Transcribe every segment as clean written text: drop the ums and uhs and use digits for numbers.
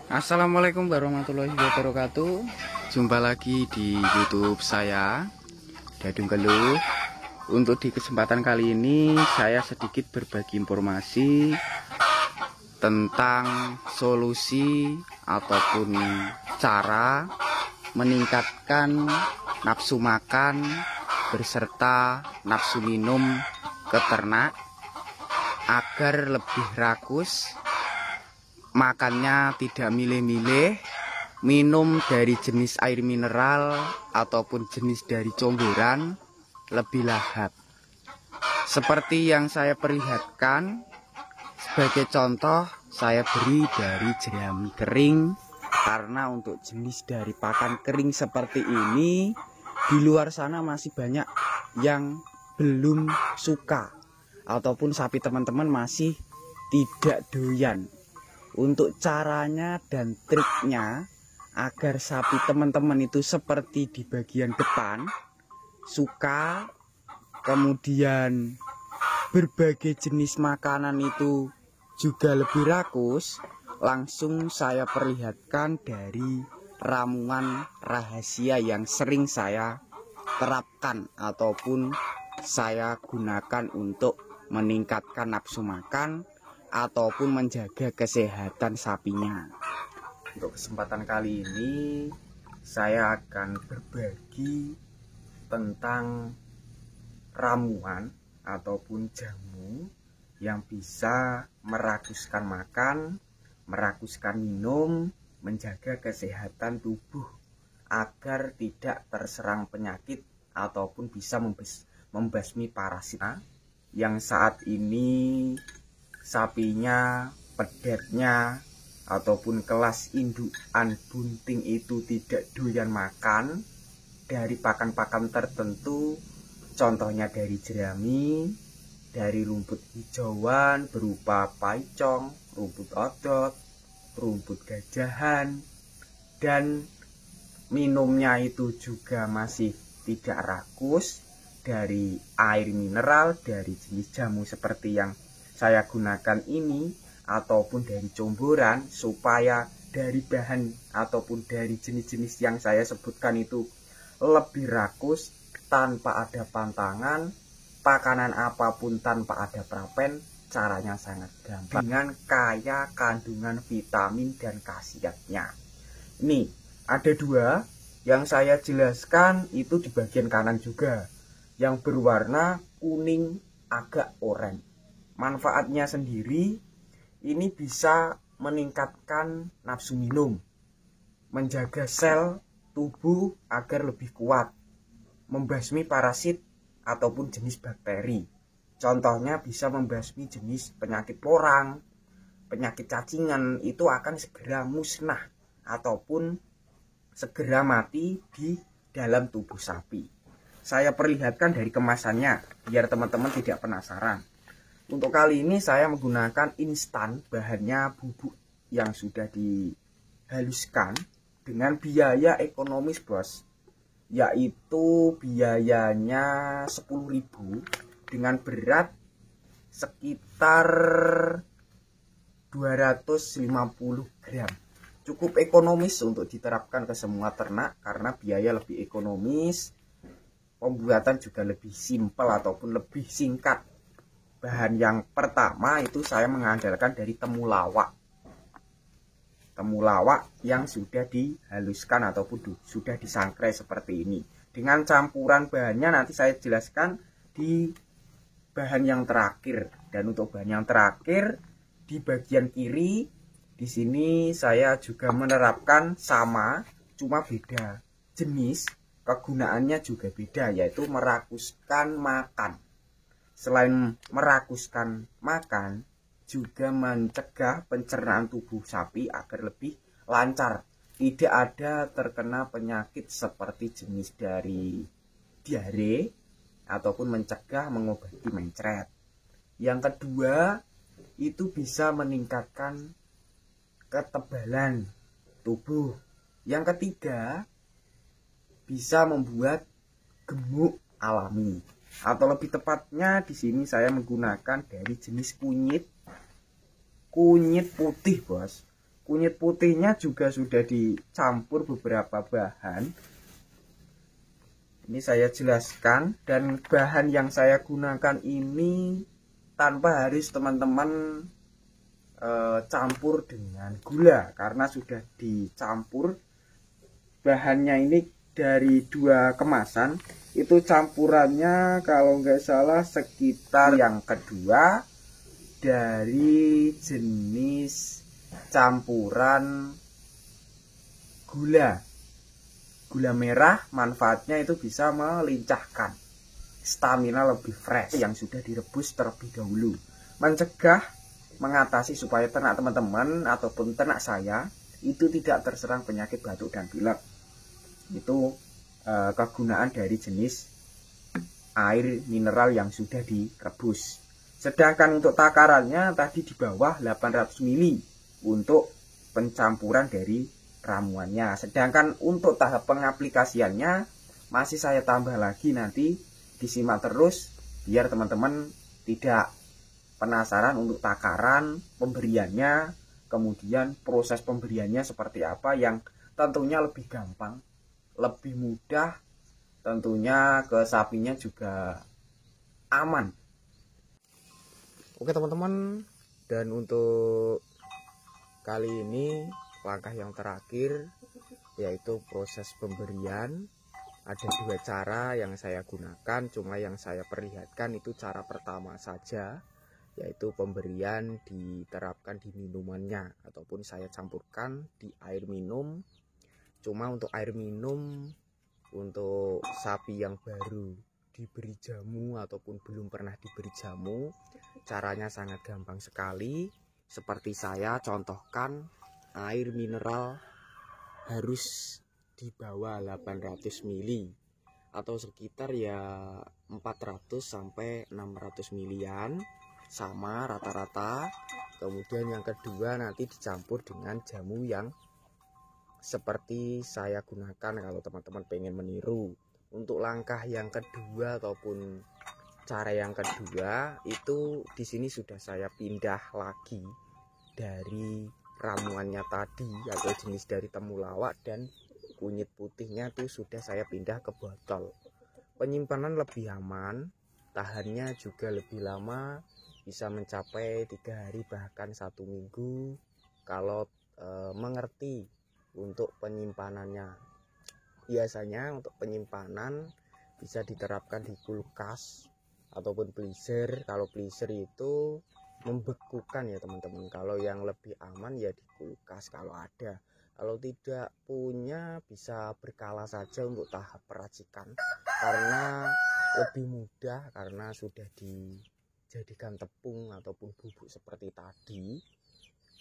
Assalamualaikum warahmatullahi wabarakatuh. Jumpa lagi di YouTube saya, Dadung Geluh. Untuk di kesempatan kali ini saya sedikit berbagi informasi tentang solusi ataupun cara meningkatkan nafsu makan beserta nafsu minum ke ternak agar lebih rakus, makannya tidak milih-milih, minum dari jenis air mineral ataupun jenis dari comboran lebih lahap. Seperti yang saya perlihatkan, sebagai contoh saya beri dari jerami kering, karena untuk jenis dari pakan kering seperti ini di luar sana masih banyak yang belum suka, ataupun sapi teman-teman masih tidak doyan. Untuk caranya dan triknya agar sapi teman-teman itu seperti di bagian depan suka, kemudian berbagai jenis makanan itu juga lebih rakus, langsung saya perlihatkan dari ramuan rahasia yang sering saya terapkan ataupun saya gunakan untuk meningkatkan nafsu makan ataupun menjaga kesehatan sapinya. Untuk kesempatan kali ini saya akan berbagi tentang ramuan ataupun jamu yang bisa merakuskan makan, merakuskan minum, menjaga kesehatan tubuh agar tidak terserang penyakit ataupun bisa membasmi parasit yang saat ini sapinya, pedetnya ataupun kelas indukan bunting itu tidak doyan makan dari pakan-pakan tertentu, contohnya dari jerami, dari rumput hijauan berupa paicong, rumput odot, rumput gajahan, dan minumnya itu juga masih tidak rakus dari air mineral, dari jenis jamu seperti yang saya gunakan ini, ataupun dari comboran, supaya dari bahan ataupun dari jenis-jenis yang saya sebutkan itu lebih rakus tanpa ada pantangan, pakanan apapun tanpa ada prapen. Caranya sangat gampang dengan kaya kandungan vitamin dan khasiatnya. Ini ada dua yang saya jelaskan itu di bagian kanan juga, yang berwarna kuning agak oranye. Manfaatnya sendiri ini bisa meningkatkan nafsu minum, menjaga sel tubuh agar lebih kuat, membasmi parasit ataupun jenis bakteri. Contohnya bisa membasmi jenis penyakit porang, penyakit cacingan, itu akan segera musnah ataupun segera mati di dalam tubuh sapi. Saya perlihatkan dari kemasannya biar teman-teman tidak penasaran. Untuk kali ini saya menggunakan instan, bahannya bubuk yang sudah dihaluskan dengan biaya ekonomis bos, yaitu biayanya 10.000 dengan berat sekitar 250 gram. Cukup ekonomis untuk diterapkan ke semua ternak karena biaya lebih ekonomis, pembuatan juga lebih simpel ataupun lebih singkat. Bahan yang pertama itu saya mengandalkan dari temulawak. Temulawak yang sudah dihaluskan ataupun sudah disangrai seperti ini. Dengan campuran bahannya nanti saya jelaskan di bahan yang terakhir. Dan untuk bahan yang terakhir di bagian kiri, di sini saya juga menerapkan sama, cuma beda jenis, kegunaannya juga beda, yaitu merakuskan makan. Selain merakuskan makan, juga mencegah pencernaan tubuh sapi agar lebih lancar, tidak ada terkena penyakit seperti jenis dari diare ataupun mencegah mengobati mencret. Yang kedua, itu bisa meningkatkan ketebalan tubuh. Yang ketiga, bisa membuat gemuk alami. Atau lebih tepatnya di sini saya menggunakan dari jenis kunyit putih bos. Kunyit putihnya juga sudah dicampur beberapa bahan. Ini saya jelaskan, dan bahan yang saya gunakan ini tanpa harus teman-teman campur dengan gula, karena sudah dicampur. Bahannya ini dari 2 kemasan, itu campurannya kalau nggak salah sekitar yang kedua dari jenis campuran gula merah. Manfaatnya itu bisa melincahkan, stamina lebih fresh yang sudah direbus terlebih dahulu, mencegah, mengatasi supaya ternak teman-teman ataupun ternak saya itu tidak terserang penyakit batuk dan pilek. Itu kegunaan dari jenis air mineral yang sudah direbus. Sedangkan untuk takarannya tadi di bawah 800 ml untuk pencampuran dari ramuannya. Sedangkan untuk tahap pengaplikasiannya masih saya tambah lagi, nanti disimak terus biar teman-teman tidak penasaran untuk takaran pemberiannya, kemudian proses pemberiannya seperti apa, yang tentunya lebih gampang, lebih mudah, tentunya ke sapinya juga aman. Oke teman-teman, dan untuk kali ini langkah yang terakhir yaitu proses pemberian. Ada 2 cara yang saya gunakan, cuma yang saya perlihatkan itu cara pertama saja, yaitu pemberian diterapkan di minumannya ataupun saya campurkan di air minum. Cuma untuk air minum untuk sapi yang baru diberi jamu ataupun belum pernah diberi jamu, caranya sangat gampang sekali. Seperti saya contohkan, air mineral harus di bawah 800 ml atau sekitar ya 400 sampai 600 ml, sama rata-rata. Kemudian yang kedua nanti dicampur dengan jamu yang seperti saya gunakan kalau teman-teman pengen meniru. Untuk langkah yang kedua ataupun cara yang kedua itu di sini sudah saya pindah lagi dari ramuannya tadi atau jenis dari temulawak dan kunyit putihnya tuh sudah saya pindah ke botol. Penyimpanan lebih aman, tahannya juga lebih lama, bisa mencapai 3 hari bahkan 1 minggu kalau mengerti untuk penyimpanannya. Biasanya untuk penyimpanan bisa diterapkan di kulkas ataupun freezer. Kalau freezer itu membekukan ya teman-teman. Kalau yang lebih aman ya di kulkas kalau ada. Kalau tidak punya bisa berkala saja untuk tahap peracikan, karena lebih mudah, karena sudah dijadikan tepung ataupun bubuk seperti tadi.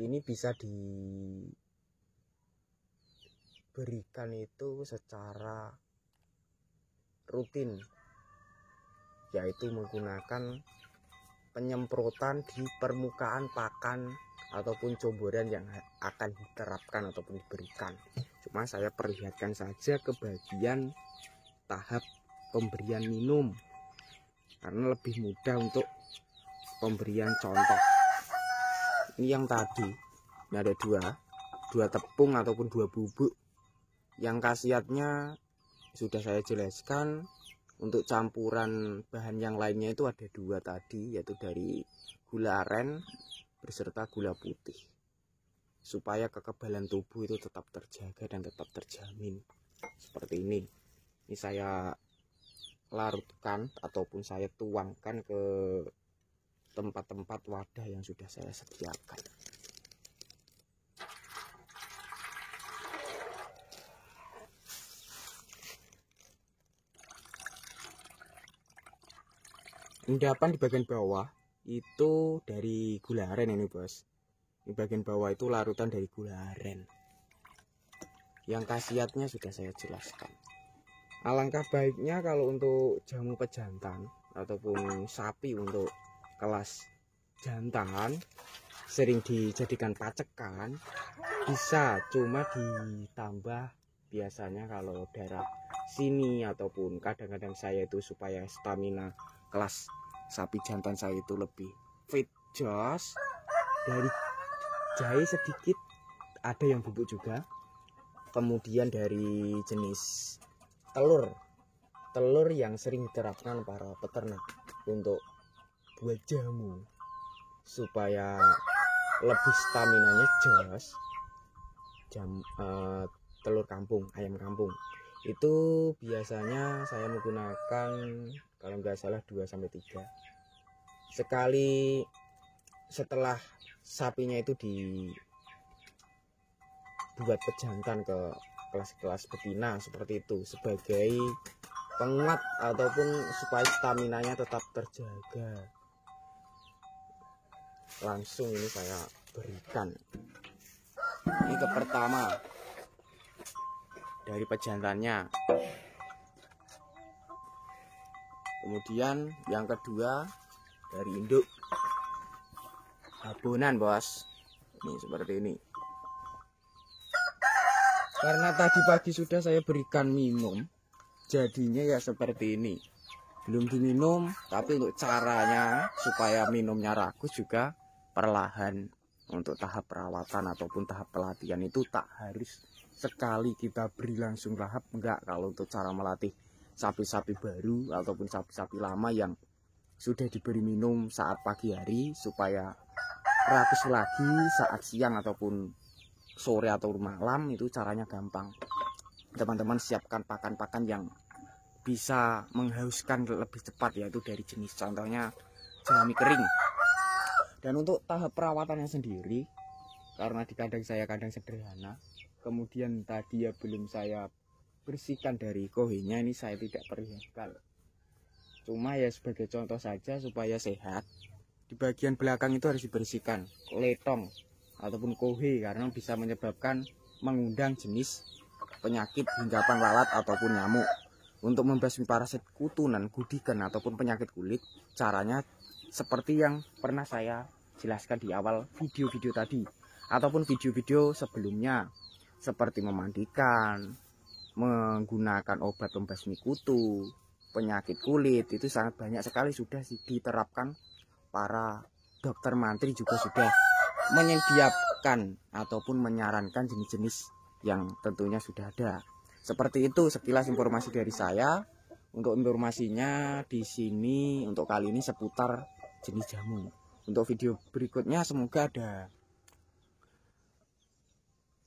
Ini bisa diberikan itu secara rutin, yaitu menggunakan penyemprotan di permukaan pakan ataupun comboran yang akan diterapkan ataupun diberikan. Cuma saya perlihatkan saja ke bagian tahap pemberian minum karena lebih mudah untuk pemberian contoh. Ini yang tadi, ini ada dua tepung ataupun 2 bubuk. Yang khasiatnya sudah saya jelaskan. Untuk campuran bahan yang lainnya itu ada 2 tadi, yaitu dari gula aren beserta gula putih, supaya kekebalan tubuh itu tetap terjaga dan tetap terjamin. Seperti ini. Ini saya larutkan ataupun saya tuangkan ke tempat-tempat wadah yang sudah saya sediakan. Endapan di bagian bawah itu dari gula aren ini bos. Di bagian bawah itu larutan dari gula aren. Yang khasiatnya sudah saya jelaskan. Alangkah baiknya kalau untuk jamu pejantan ataupun sapi untuk kelas jantan sering dijadikan pacekan, bisa, cuma ditambah biasanya kalau daerah sini ataupun kadang-kadang saya itu supaya stamina kelas sapi jantan saya itu lebih fit jos, dari jahe sedikit ada yang bubuk juga. Kemudian dari jenis telur yang sering diterapkan para peternak untuk buat jamu supaya lebih staminanya jelas. Telur kampung, ayam kampung itu biasanya saya menggunakan kalau nggak salah 2-3 sekali setelah sapinya itu dibuat pejantan ke kelas-kelas betina seperti itu, sebagai penguat ataupun supaya staminanya tetap terjaga. Langsung ini saya berikan. Ini ke pertama dari pejantannya. Kemudian yang kedua dari induk abonan, bos. Ini seperti ini. Karena tadi pagi sudah saya berikan minum, jadinya ya seperti ini. Belum diminum, tapi untuk caranya supaya minumnya rakus juga perlahan. Untuk tahap perawatan ataupun tahap pelatihan itu tak harus sekali kita beri langsung lahap, enggak. Kalau untuk cara melatih sapi-sapi baru ataupun sapi-sapi lama yang sudah diberi minum saat pagi hari supaya rakus lagi saat siang ataupun sore atau malam, itu caranya gampang. Teman-teman siapkan pakan-pakan yang bisa menghauskan lebih cepat, yaitu dari jenis contohnya jerami kering. Dan untuk tahap perawatannya sendiri, karena di kandang saya kandang sederhana, kemudian tadi ya belum saya bersihkan dari kohenya, ini saya tidak perlihatkan. Cuma ya sebagai contoh saja supaya sehat, di bagian belakang itu harus dibersihkan letong ataupun kohe, karena bisa menyebabkan mengundang jenis penyakit hinggapan lalat ataupun nyamuk. Untuk membasmi parasit kutunan, gudikan ataupun penyakit kulit, caranya seperti yang pernah saya jelaskan di awal video-video tadi ataupun video-video sebelumnya, seperti memandikan, menggunakan obat pembasmi kutu, penyakit kulit. Itu sangat banyak sekali sudah diterapkan. Para dokter mantri juga sudah menyediakan ataupun menyarankan jenis-jenis yang tentunya sudah ada. Seperti itu sekilas informasi dari saya. Untuk informasinya di sini untuk kali ini seputar jenis jamu. Untuk video berikutnya semoga ada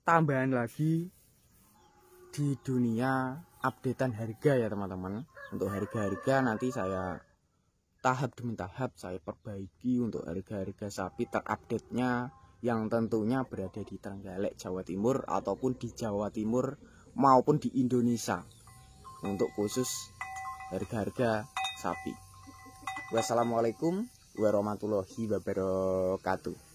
tambahan lagi di dunia updatean harga ya teman-teman. Untuk harga-harga nanti saya tahap demi tahap saya perbaiki untuk harga-harga sapi terupdate-nya yang tentunya berada di Trenggalek, Jawa Timur ataupun di Jawa Timur maupun di Indonesia untuk khusus harga-harga sapi. Wassalamualaikum warahmatullahi wabarakatuh.